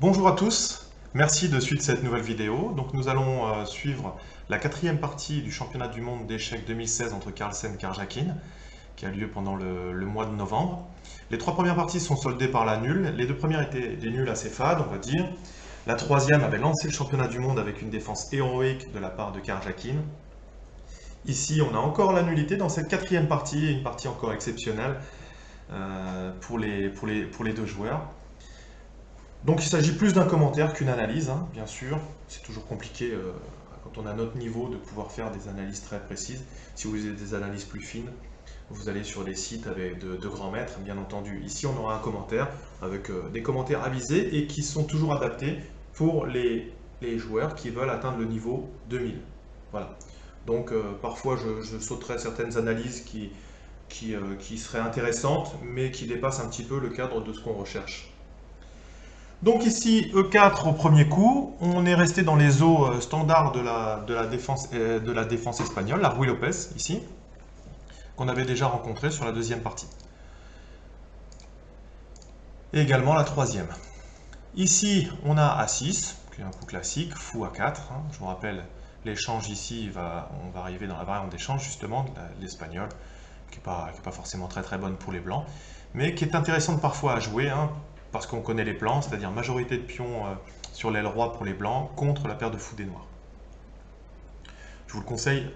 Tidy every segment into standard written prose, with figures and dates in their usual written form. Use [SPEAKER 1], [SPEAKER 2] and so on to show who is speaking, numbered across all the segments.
[SPEAKER 1] Bonjour à tous, merci de suivre cette nouvelle vidéo. Donc nous allons suivre la quatrième partie du championnat du monde d'échecs 2016 entre Carlsen et Karjakin, qui a lieu pendant le mois de novembre. Les trois premières parties sont soldées par la nulle. Les deux premières étaient des nuls assez fades, on va dire. La troisième avait lancé le championnat du monde avec une défense héroïque de la part de Karjakin. Ici, on a encore la nullité dans cette quatrième partie, une partie encore exceptionnelle pour les deux joueurs. Donc il s'agit plus d'un commentaire qu'une analyse, hein, bien sûr. C'est toujours compliqué quand on a notre niveau de pouvoir faire des analyses très précises. Si vous avez des analyses plus fines, vous allez sur les sites avec de grands maîtres, bien entendu. Ici, on aura un commentaire avec des commentaires avisés et qui sont toujours adaptés pour les joueurs qui veulent atteindre le niveau 2000. Voilà. Donc parfois, je sauterai certaines analyses qui seraient intéressantes, mais qui dépassent un petit peu le cadre de ce qu'on recherche. Donc ici, E4 au premier coup, on est resté dans les eaux standards de la défense espagnole, la Ruy Lopez, ici, qu'on avait déjà rencontré sur la deuxième partie. Et également la troisième. Ici, on a A6, qui est un coup classique, fou A4. Hein. Je vous rappelle, l'échange ici, on va arriver dans la variante d'échange, justement, de l'espagnol, qui n'est pas forcément très bonne pour les blancs, mais qui est intéressante parfois à jouer, hein, parce qu'on connaît les plans, c'est-à-dire majorité de pions sur l'aile roi pour les blancs contre la paire de fous des noirs. Je vous le conseille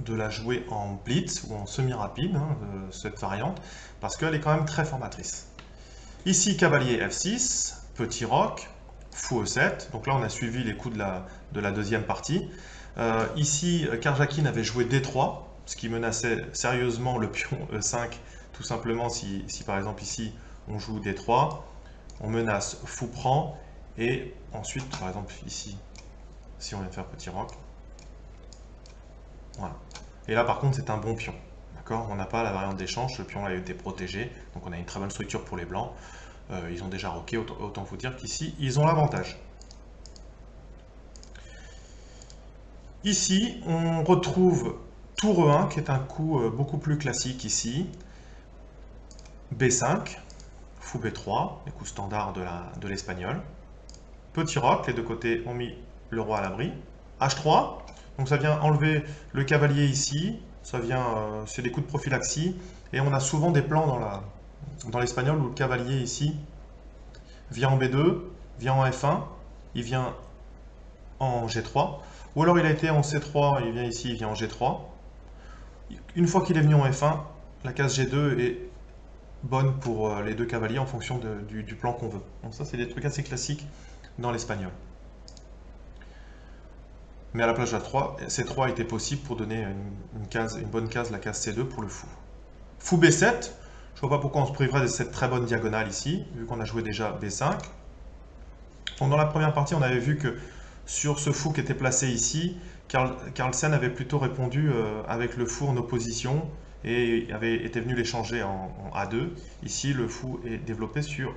[SPEAKER 1] de la jouer en blitz ou en semi-rapide, hein, cette variante, parce qu'elle est quand même très formatrice. Ici, cavalier F6, petit roc, fou E7, donc là on a suivi les coups de la deuxième partie. Ici, Karjakin avait joué D3, ce qui menaçait sérieusement le pion E5, tout simplement si par exemple ici on joue D3, on menace fou prend, et ensuite par exemple ici, si on vient faire petit roc, voilà. Et là par contre c'est un bon pion, d'accord. On n'a pas la variante d'échange, le pion a été protégé, donc on a une très bonne structure pour les blancs. Ils ont déjà roqué, autant vous dire qu'ici ils ont l'avantage. Ici on retrouve tour E1 qui est un coup beaucoup plus classique ici, B5, fou B3, les coups standards de l'espagnol. Petit roc, les deux côtés ont mis le roi à l'abri. H3, donc ça vient enlever le cavalier ici, ça vient, c'est des coups de prophylaxie, et on a souvent des plans dans l'espagnol où le cavalier ici vient en B2, vient en F1, il vient en G3, ou alors il a été en C3, il vient ici, il vient en G3. Une fois qu'il est venu en F1, la case G2 est bonne pour les deux cavaliers en fonction du plan qu'on veut. Donc ça, c'est des trucs assez classiques dans l'espagnol. Mais à la place de la 3, C3 était possible pour donner une bonne case, la case C2 pour le fou. Fou B7, je ne vois pas pourquoi on se priverait de cette très bonne diagonale ici, vu qu'on a joué déjà B5. Donc dans la première partie, on avait vu que sur ce fou qui était placé ici, Carlsen avait plutôt répondu avec le fou en opposition et était venu l'échanger en A2. Ici, le fou est développé sur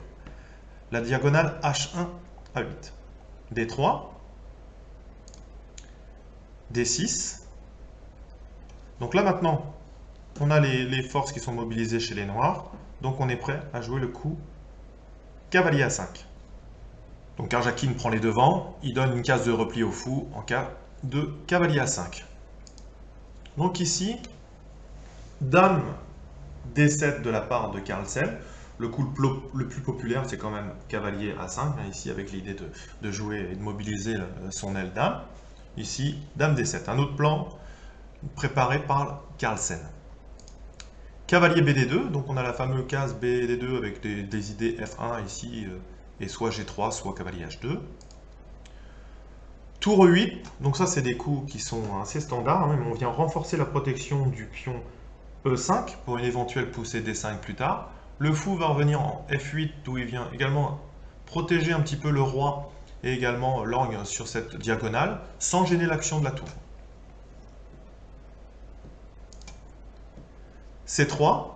[SPEAKER 1] la diagonale H1 A8. D3, D6. Donc là maintenant, on a les forces qui sont mobilisées chez les noirs, donc on est prêt à jouer le coup cavalier A5. Donc Karjakin prend les devants, il donne une case de repli au fou en cas de cavalier A5. Donc ici, dame D7 de la part de Carlsen. Le coup le plus populaire, c'est quand même cavalier A5, hein, ici avec l'idée de jouer et de mobiliser son aile dame. Ici, dame D7, un autre plan préparé par Carlsen. Cavalier BD2, donc on a la fameuse case BD2 avec des idées F1 ici, et soit G3, soit cavalier H2. Tour E8, donc ça c'est des coups qui sont assez standards, hein, mais on vient renforcer la protection du pion E5 pour une éventuelle poussée D5 plus tard. Le fou va revenir en F8 où il vient également protéger un petit peu le roi et également l'orgue sur cette diagonale sans gêner l'action de la tour. C3,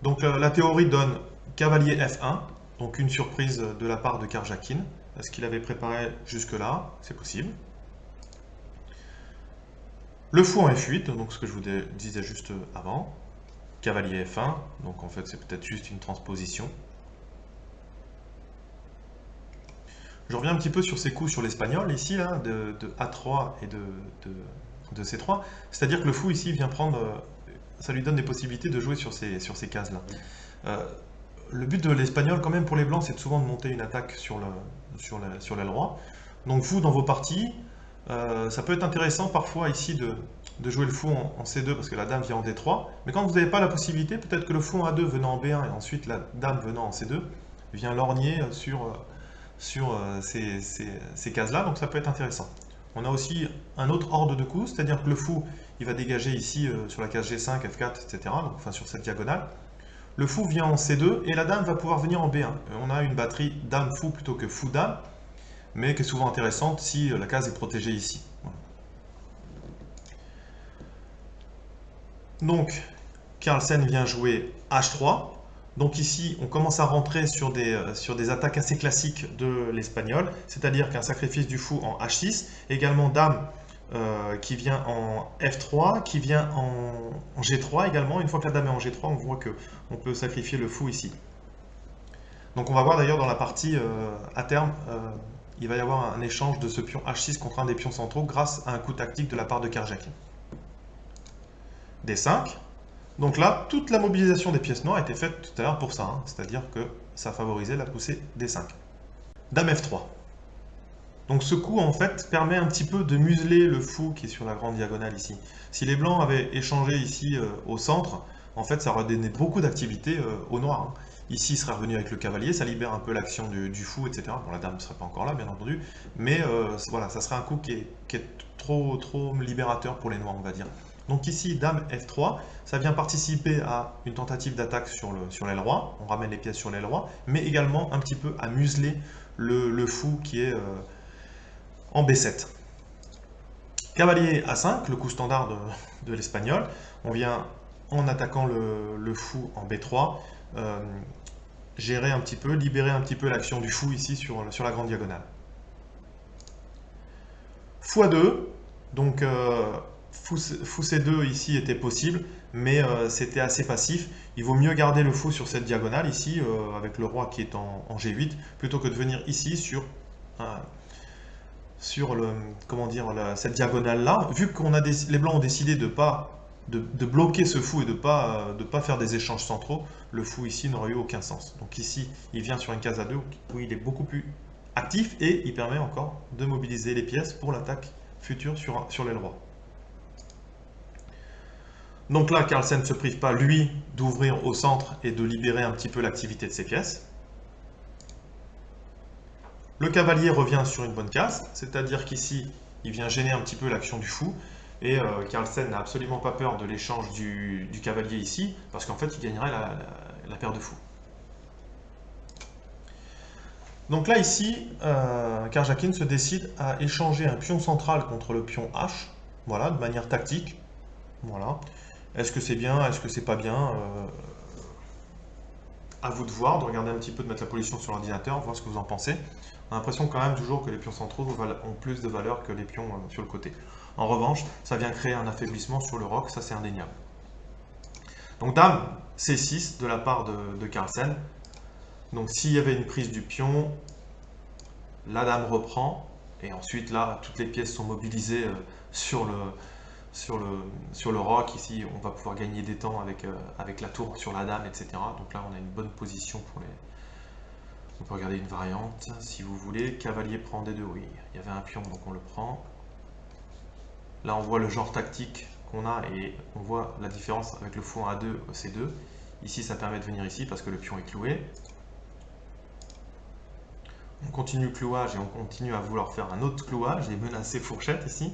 [SPEAKER 1] donc la théorie donne cavalier F1, donc une surprise de la part de Karjakin. Est-ce qu'il avait préparé jusque-là? C'est possible. Le fou en F8, donc ce que je vous disais juste avant. Cavalier F1, donc en fait c'est peut-être juste une transposition. Je reviens un petit peu sur ces coups sur l'espagnol, ici, là, de A3 et de C3. C'est-à-dire que le fou, ici, vient prendre... ça lui donne des possibilités de jouer sur ces cases-là. Le but de l'espagnol, quand même, pour les blancs, c'est souvent de monter une attaque sur l'aile droite. Donc vous, dans vos parties, ça peut être intéressant parfois ici de jouer le fou en C2 parce que la dame vient en D3. Mais quand vous n'avez pas la possibilité, peut-être que le fou en A2 venant en B1 et ensuite la dame venant en C2 vient lorgner sur ces cases-là, donc ça peut être intéressant. On a aussi un autre ordre de coups, c'est-à-dire que le fou, il va dégager ici sur la case G5, F4, etc., donc, enfin sur cette diagonale. Le fou vient en C2 et la dame va pouvoir venir en B1. On a une batterie dame-fou plutôt que fou-dame, mais qui est souvent intéressante si la case est protégée ici. Voilà. Donc, Carlsen vient jouer H3. Donc ici, on commence à rentrer sur des attaques assez classiques de l'espagnol, c'est-à-dire qu'un sacrifice du fou en H6, également dame qui vient en F3, qui vient en G3 également. Une fois que la dame est en G3, on voit qu'on peut sacrifier le fou ici. Donc on va voir d'ailleurs dans la partie à terme, il va y avoir un échange de ce pion H6 contre un des pions centraux grâce à un coup tactique de la part de Karjakin. D5. Donc là, toute la mobilisation des pièces noires a été faite tout à l'heure pour ça, hein, c'est-à-dire que ça favorisait la poussée D5. Dame F3. Donc ce coup, en fait, permet un petit peu de museler le fou qui est sur la grande diagonale ici. Si les blancs avaient échangé ici au centre, en fait, ça aurait donné beaucoup d'activité au noir. Hein. Ici, il serait revenu avec le cavalier, ça libère un peu l'action du fou, etc. Bon, la dame ne serait pas encore là, bien entendu, mais voilà, ça serait un coup qui est trop libérateur pour les noirs, on va dire. Donc ici, dame F3, ça vient participer à une tentative d'attaque sur l'aile droite, on ramène les pièces sur l'aile droite, mais également un petit peu à museler le fou qui est en B7. Cavalier A5, le coup standard de l'espagnol, on vient en attaquant le fou en B3, gérer un petit peu, libérer un petit peu l'action du fou ici sur la grande diagonale. Fou A2, donc fou C2 ici était possible, mais c'était assez passif. Il vaut mieux garder le fou sur cette diagonale ici, avec le roi qui est en G8, plutôt que de venir ici sur cette diagonale-là. Vu que les blancs ont décidé de bloquer ce fou et de pas faire des échanges centraux, le fou ici n'aurait eu aucun sens. Donc ici, il vient sur une case A2 où il est beaucoup plus actif et il permet encore de mobiliser les pièces pour l'attaque future sur l'aile droite. Donc là, Carlsen ne se prive pas, lui, d'ouvrir au centre et de libérer un petit peu l'activité de ses pièces. Le cavalier revient sur une bonne case, c'est-à-dire qu'ici, il vient gêner un petit peu l'action du fou. Et Carlsen n'a absolument pas peur de l'échange du cavalier ici, parce qu'en fait, il gagnerait la paire de fous. Donc là, ici, Karjakin se décide à échanger un pion central contre le pion H, voilà, de manière tactique. Voilà. Est-ce que c'est bien, est-ce que c'est pas bien à vous de voir, de regarder un petit peu, de mettre la position sur l'ordinateur, voir ce que vous en pensez. On a l'impression quand même toujours que les pions centraux ont plus de valeur que les pions sur le côté. En revanche, ça vient créer un affaiblissement sur le roc, ça c'est indéniable. Donc dame C6 de la part de Carlsen. Donc s'il y avait une prise du pion, la dame reprend, et ensuite là, toutes les pièces sont mobilisées sur le roc. Ici, on va pouvoir gagner des temps avec la tour sur la dame, etc. Donc là, on a une bonne position pour les... On peut regarder une variante, si vous voulez. Cavalier prend D2, oui. Il y avait un pion, donc on le prend. Là, on voit le genre tactique qu'on a et on voit la différence avec le fou en A2, C2. Ici, ça permet de venir ici parce que le pion est cloué. On continue le clouage et on continue à vouloir faire un autre clouage et menacer fourchette ici.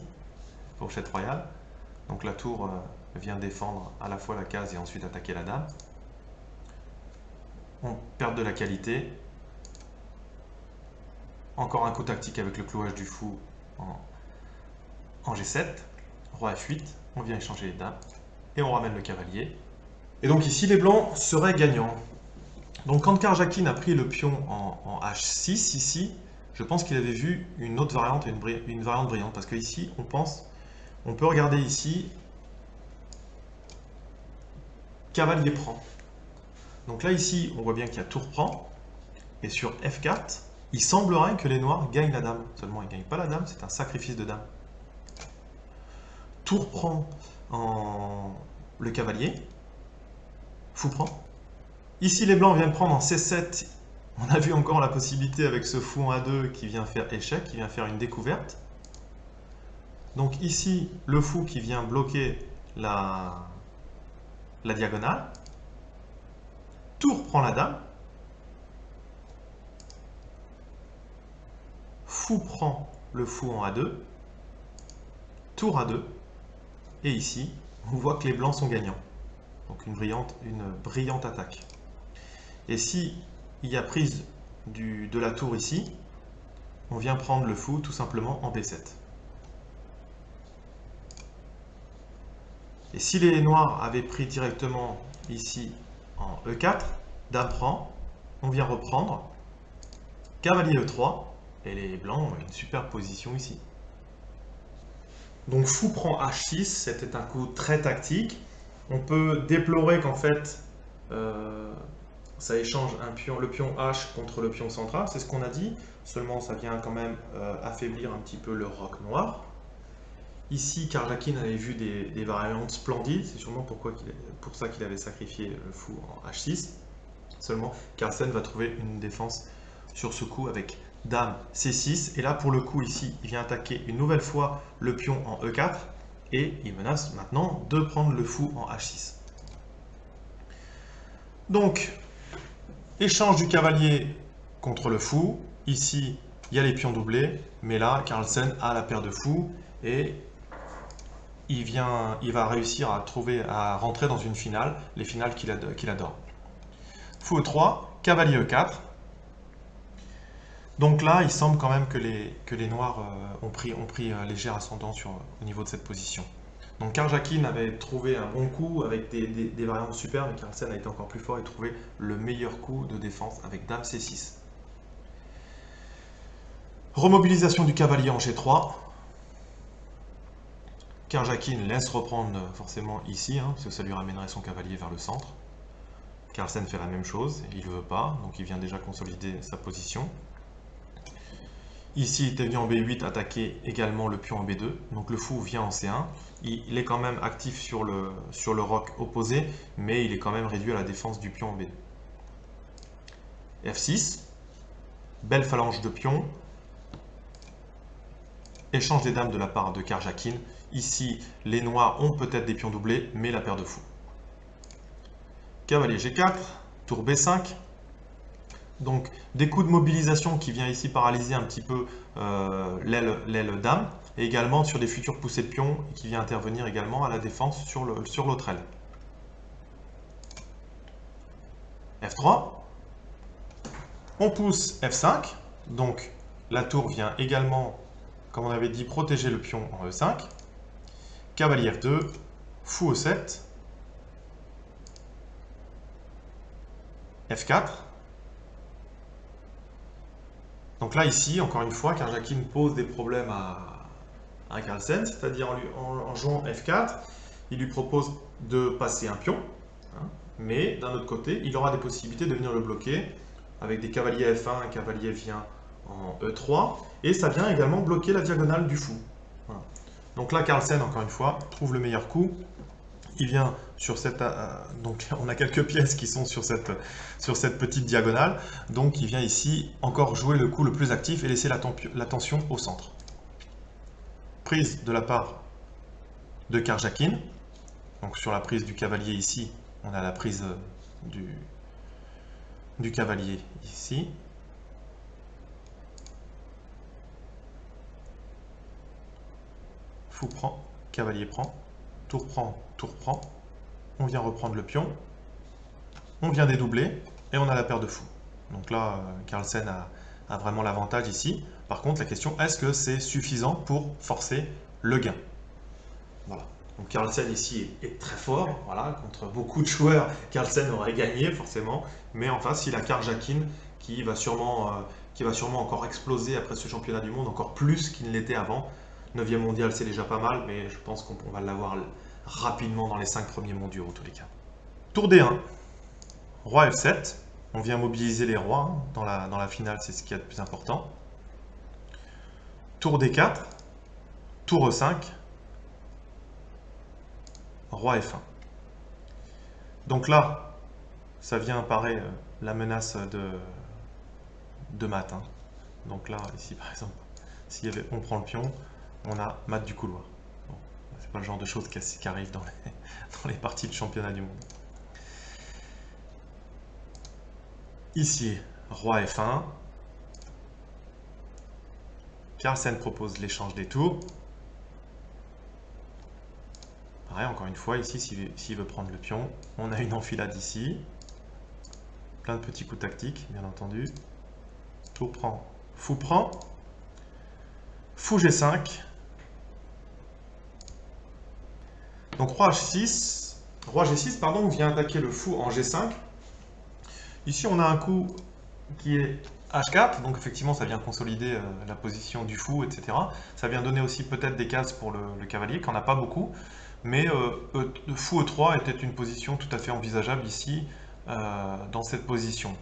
[SPEAKER 1] Fourchette royale. Donc la tour vient défendre à la fois la case et ensuite attaquer la dame. On perd de la qualité. Encore un coup tactique avec le clouage du fou en G7. Roi F8. On vient échanger les dames. Et on ramène le cavalier. Et donc ici, les blancs seraient gagnants. Donc quand Karjakin a pris le pion en H6 ici, je pense qu'il avait vu une autre variante, une variante brillante. Parce que ici, on peut regarder ici, cavalier prend. Donc là ici, on voit bien qu'il y a tour prend. Et sur F4, il semblerait que les noirs gagnent la dame. Seulement, ils ne gagnent pas la dame, c'est un sacrifice de dame. Tour prend le cavalier. Fou prend. Ici, les blancs viennent prendre en C7. On a vu encore la possibilité avec ce fou en A2 qui vient faire échec, qui vient faire une découverte. Donc ici, le fou qui vient bloquer la diagonale. Tour prend la dame. Fou prend le fou en A2. Tour A2. Et ici, on voit que les blancs sont gagnants. Donc une brillante attaque. Et si il y a prise de la tour ici, on vient prendre le fou tout simplement en B7. Et si les noirs avaient pris directement ici en E4, dame prend, on vient reprendre, cavalier E3, et les blancs ont une super position ici. Donc fou prend H6, c'était un coup très tactique. On peut déplorer qu'en fait, ça échange le pion H contre le pion central, c'est ce qu'on a dit. Seulement, ça vient quand même affaiblir un petit peu le roc noir. Ici, Karjakin avait vu des variantes splendides, c'est sûrement pour ça qu'il avait sacrifié le fou en H6. Seulement, Carlsen va trouver une défense sur ce coup avec dame C6. Et là, pour le coup, ici, il vient attaquer une nouvelle fois le pion en E4. Et il menace maintenant de prendre le fou en H6. Donc, échange du cavalier contre le fou. Ici, il y a les pions doublés. Mais là, Carlsen a la paire de fous. Et il va réussir à rentrer dans une finale, les finales qu'il adore. Fou E3, cavalier E4. Donc là, il semble quand même que les noirs ont pris léger ascendant au niveau de cette position. Donc Karjakin avait trouvé un bon coup avec des variantes super, mais Carlsen a été encore plus fort et trouvé le meilleur coup de défense avec dame C6. Remobilisation du cavalier en G3. Karjakin laisse reprendre forcément ici, parce que ça lui ramènerait son cavalier vers le centre. Carlsen fait la même chose, il ne veut pas, donc il vient déjà consolider sa position. Ici, il était venu en B8 attaquer également le pion en B2, donc le fou vient en C1. Il est quand même actif sur le roc opposé, mais il est quand même réduit à la défense du pion en B2. F6, belle phalange de pions. Échange des dames de la part de Karjakin. Ici, les noirs ont peut-être des pions doublés, mais la paire de fous. Cavalier G4, tour B5. Donc, des coups de mobilisation qui vient ici paralyser un petit peu l'aile dame, et également sur des futures poussées de pions qui vient intervenir également à la défense sur l'autre aile. F3. On pousse F5. Donc, la tour vient également, comme on avait dit, protéger le pion en E5. Cavalier F2, fou E7, F4. Donc là, ici, encore une fois, Karjakin pose des problèmes à Carlsen, c'est-à-dire en jouant F4, il lui propose de passer un pion, mais d'un autre côté, il aura des possibilités de venir le bloquer avec des cavaliers F1, un cavalier vient en E3, et ça vient également bloquer la diagonale du fou. Voilà. Donc là, Carlsen, encore une fois, trouve le meilleur coup. Il vient sur cette... donc on a quelques pièces qui sont sur cette petite diagonale. Donc il vient ici encore jouer le coup le plus actif et laisser la tension au centre. Prise de la part de Karjakin. Donc sur la prise du cavalier ici, on a la prise du cavalier ici. Fou prend, cavalier prend, tour prend, tour prend. On vient reprendre le pion. On vient dédoubler et on a la paire de fous. Donc là, Carlsen a vraiment l'avantage ici. Par contre, la question, est-ce que c'est suffisant pour forcer le gain? Voilà. Donc Carlsen ici est très fort. Voilà. Contre beaucoup de joueurs, Carlsen aurait gagné forcément. Mais en face, il a Karjakin qui va sûrement encore exploser après ce championnat du monde, encore plus qu'il ne l'était avant. 9e mondial, c'est déjà pas mal, mais je pense qu'on va l'avoir rapidement dans les 5 premiers mondiaux, en tous les cas. Tour D1. Roi F7. On vient mobiliser les rois, hein. Dans la finale, c'est ce qu'il y a de plus important. Tour D4, tour E5, roi F1. Donc là, ça vient apparaître la menace de mat, hein. Donc là, ici par exemple, si on prend le pion, on a mat du couloir. Bon, c'est pas le genre de choses qui arrivent dans les parties de championnat du monde. Ici, roi F1. Carlsen propose l'échange des tours. Pareil, encore une fois, ici, s'il veut prendre le pion, on a une enfilade ici. Plein de petits coups tactiques, bien entendu. Tour prend, fou prend. Fou G5. Donc roi H6. Roi G6, pardon, vient attaquer le fou en G5. Ici, on a un coup qui est H4, donc effectivement, ça vient consolider la position du fou, etc. Ça vient donner aussi peut-être des cases pour le cavalier, qu'on n'a pas beaucoup. Mais fou E3 était une position tout à fait envisageable ici, dans cette position.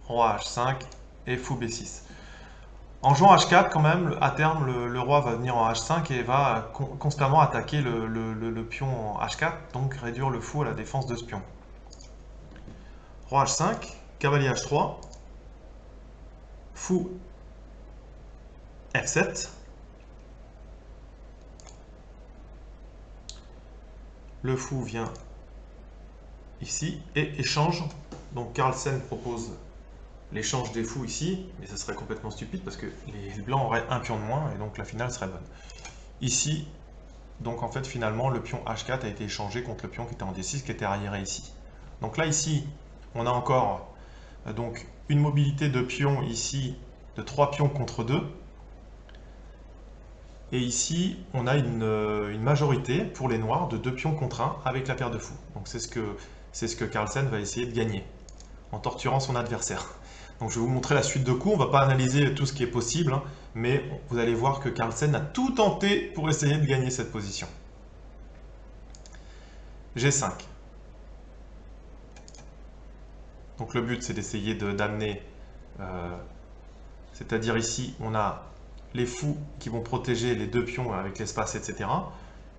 [SPEAKER 1] Roi H5 et fou B6. En jouant H4, quand même, à terme, le roi va venir en H5 et va constamment attaquer le pion en H4, donc réduire le fou à la défense de ce pion. Roi H5, cavalier H3, fou F7. Le fou vient ici et échange. Donc Carlsen propose l'échange des fous ici, mais ça serait complètement stupide parce que les blancs auraient un pion de moins et donc la finale serait bonne. Ici, donc en fait finalement le pion H4 a été échangé contre le pion qui était en D6 qui était arriéré ici. Donc là ici, on a encore donc une mobilité de pions ici de 3 pions contre 2. Et ici, on a une majorité pour les noirs de 2 pions contre 1 avec la paire de fous. Donc c'est ce que Carlsen va essayer de gagner en torturant son adversaire. Donc je vais vous montrer la suite de coups. On ne va pas analyser tout ce qui est possible, hein, mais vous allez voir que Carlsen a tout tenté pour essayer de gagner cette position. G5. Donc le but, c'est d'essayer d'amener, c'est-à-dire ici, on a les fous qui vont protéger les 2 pions avec l'espace, etc.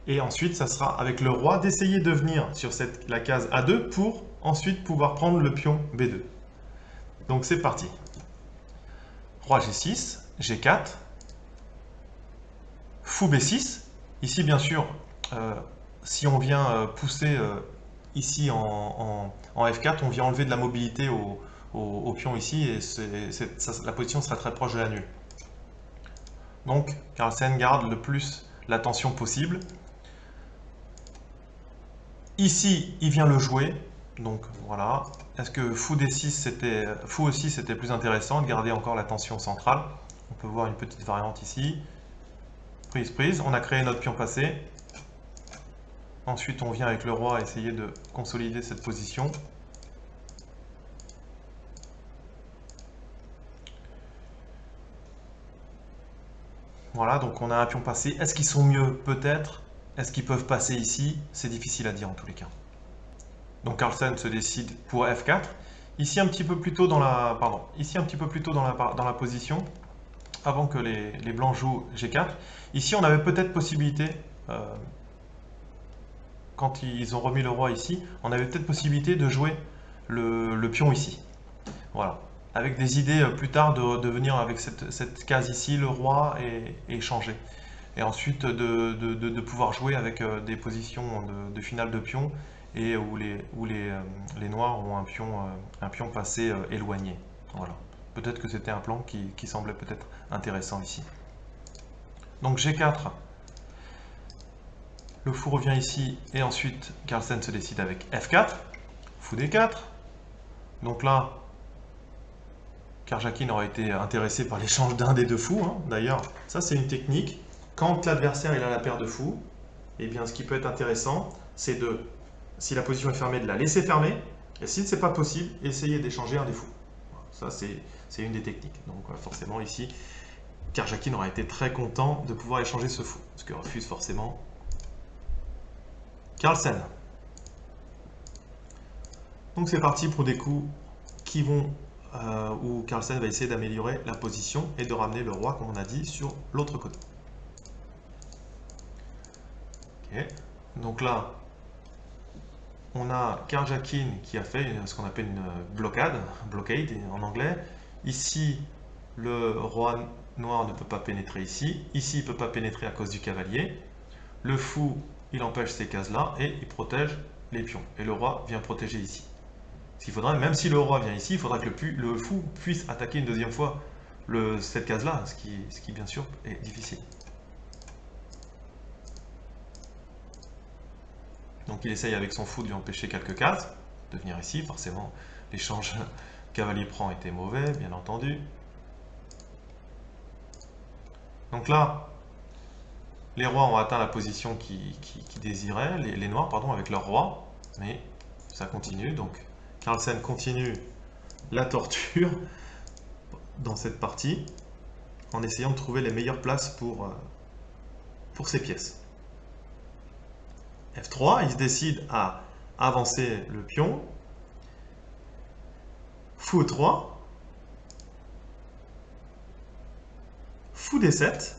[SPEAKER 1] Et ensuite, ça sera avec le roi d'essayer de venir sur la case A2 pour ensuite pouvoir prendre le pion B2. Donc c'est parti. Roi G6, G4, fou B6. Ici, bien sûr, si on vient pousser ici en F4, on vient enlever de la mobilité au pion ici et la position sera très proche de la nulle. Donc, Carlsen garde le plus l'attention possible. Ici, il vient le jouer. Donc, voilà. Est-ce que fou D6, fou E6, c'était plus intéressant de garder encore la tension centrale? On peut voir une petite variante ici. Prise, prise. On a créé notre pion passé. Ensuite, on vient avec le roi essayer de consolider cette position. Voilà, donc on a un pion passé. Est-ce qu'ils sont mieux? Peut-être. Est-ce qu'ils peuvent passer ici? C'est difficile à dire en tous les cas. Donc Carlsen se décide pour F4. Ici un petit peu plus tôt dans la, ici un petit peu plus tôt dans la position, avant que les blancs jouent G4. Ici on avait peut-être possibilité, quand ils ont remis le roi ici, on avait peut-être possibilité de jouer le pion ici. Voilà. Avec des idées plus tard de venir avec cette case ici, le roi, et changer. Et ensuite de pouvoir jouer avec des positions de finale de pion et où les noirs ont un pion passé éloigné. Voilà. Peut-être que c'était un plan qui semblait peut-être intéressant ici. Donc G4, le fou revient ici et ensuite Carlsen se décide avec F4, fou D4. Donc là, Karjakin aurait été intéressé par l'échange d'un des 2 fous. Hein. D'ailleurs, ça c'est une technique. Quand l'adversaire il a la paire de fous, eh bien ce qui peut être intéressant, c'est si la position est fermée, de la laisser fermer. Et si ce n'est pas possible, essayer d'échanger un des fous. Ça c'est une des techniques. Donc forcément ici, Karjakin aurait été très content de pouvoir échanger ce fou. Ce que refuse forcément Carlsen. Donc c'est parti pour des coups où Carlsen va essayer d'améliorer la position et de ramener le roi, comme on a dit, sur l'autre côté. Okay. Donc là, on a Karjakin qui a fait ce qu'on appelle une blockade en anglais. Ici, le roi noir ne peut pas pénétrer ici. Ici, il ne peut pas pénétrer à cause du cavalier. Le fou, il empêche ces cases-là et il protège les pions. Et le roi vient protéger ici. Ce qu'il faudra, même si le roi vient ici, il faudra que le fou puisse attaquer une deuxième fois cette case-là, ce qui bien sûr est difficile. Donc il essaye avec son fou de lui empêcher quelques cases de venir ici. Forcément, l'échange cavalier prend était mauvais, bien entendu. Donc là, les rois ont atteint la position qu'ils désiraient, les noirs, pardon, avec leur roi. Mais ça continue, donc Carlsen continue la torture dans cette partie en essayant de trouver les meilleures places pour ses pièces. F3, il se décide à avancer le pion. Fou E3. Fou D7.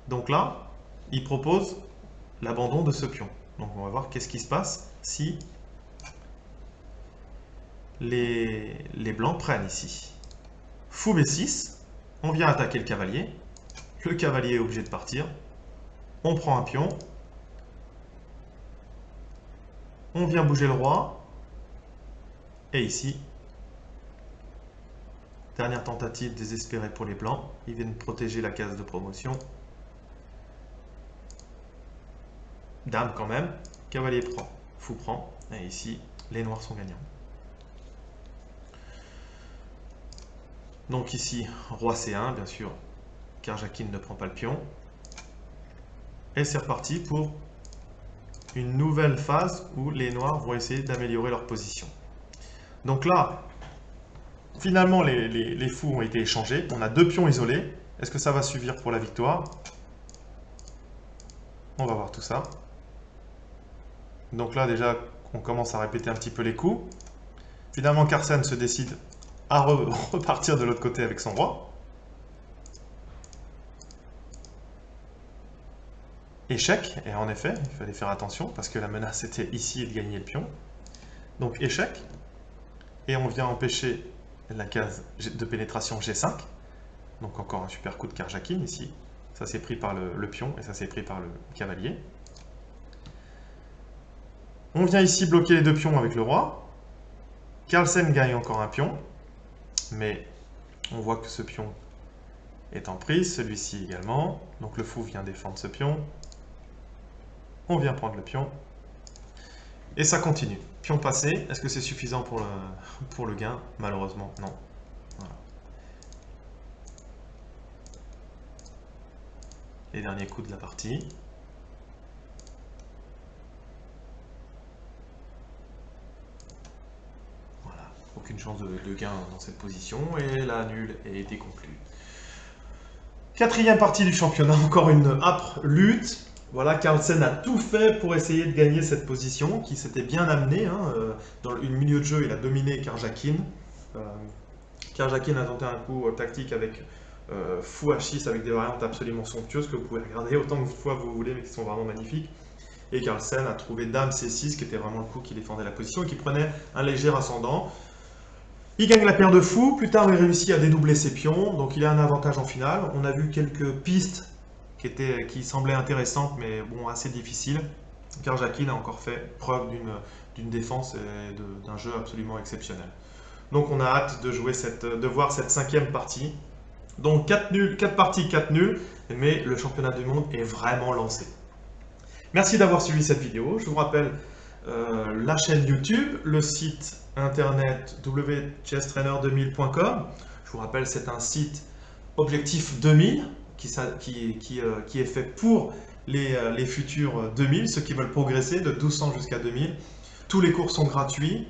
[SPEAKER 1] Donc là, il propose l'abandon de ce pion. Donc on va voir qu'est-ce qui se passe si les blancs prennent ici. Fou B6. On vient attaquer le cavalier. Le cavalier est obligé de partir. On prend un pion. On vient bouger le roi. Et ici, dernière tentative désespérée pour les blancs. Ils viennent protéger la case de promotion. Dame quand même. Cavalier prend. Fou prend. Et ici, les noirs sont gagnants. Donc ici, roi C1, bien sûr. Karjakin ne prend pas le pion. Et c'est reparti pour une nouvelle phase où les noirs vont essayer d'améliorer leur position. Donc là, finalement, les fous ont été échangés. On a deux pions isolés. Est-ce que ça va suffire pour la victoire? On va voir tout ça. Donc là, déjà, on commence à répéter un petit peu les coups. Finalement, Carlsen se décide à repartir de l'autre côté avec son roi. Échec, et en effet, il fallait faire attention, parce que la menace était ici et de gagner le pion. Donc échec, et on vient empêcher la case de pénétration G5. Donc encore un super coup de Karjakin ici. Ça s'est pris par le pion, et ça s'est pris par le cavalier. On vient ici bloquer les deux pions avec le roi. Carlsen gagne encore un pion, mais on voit que ce pion est en prise, celui-ci également. Donc le fou vient défendre ce pion. On vient prendre le pion. Et ça continue. Pion passé. Est-ce que c'est suffisant pour le gain? Malheureusement, non. Voilà. Les derniers coups de la partie. Voilà. Aucune chance de gain dans cette position. Et la nulle a été conclue. Quatrième partie du championnat. Encore une âpre lutte. Voilà, Carlsen a tout fait pour essayer de gagner cette position, qui s'était bien amenée. Hein. Dans le milieu de jeu, il a dominé Karjakin. Karjakin a tenté un coup tactique avec fou H6 avec des variantes absolument somptueuses que vous pouvez regarder autant de fois vous voulez, mais qui sont vraiment magnifiques. Et Carlsen a trouvé Dame C6, qui était vraiment le coup qui défendait la position et qui prenait un léger ascendant. Il gagne la paire de fous. Plus tard, il réussit à dédoubler ses pions, donc il a un avantage en finale. On a vu quelques pistes qui semblait intéressante, mais bon, assez difficile. Karjakin a encore fait preuve d'une défense et d'un jeu absolument exceptionnel. Donc on a hâte de voir cette cinquième partie. Donc 4 parties, 4 nuls, mais le championnat du monde est vraiment lancé. Merci d'avoir suivi cette vidéo. Je vous rappelle la chaîne YouTube, le site internet wchesstrainer2000.com. Je vous rappelle, c'est un site Objectif 2000. Qui est fait pour les futurs 2000, ceux qui veulent progresser de 1200 jusqu'à 2000. Tous les cours sont gratuits.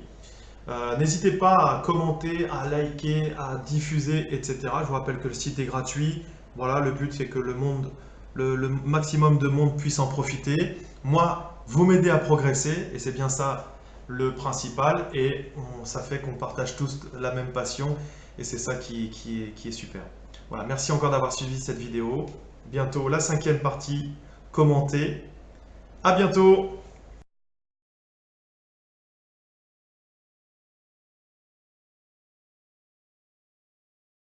[SPEAKER 1] N'hésitez pas à commenter, à liker, à diffuser, etc. Je vous rappelle que le site est gratuit. Voilà, le but c'est que le maximum de monde puisse en profiter. Moi, vous m'aidez à progresser et c'est bien ça le principal et ça fait qu'on partage tous la même passion et c'est ça qui est super. Voilà, merci encore d'avoir suivi cette vidéo. Bientôt la 5e partie commentée. À bientôt!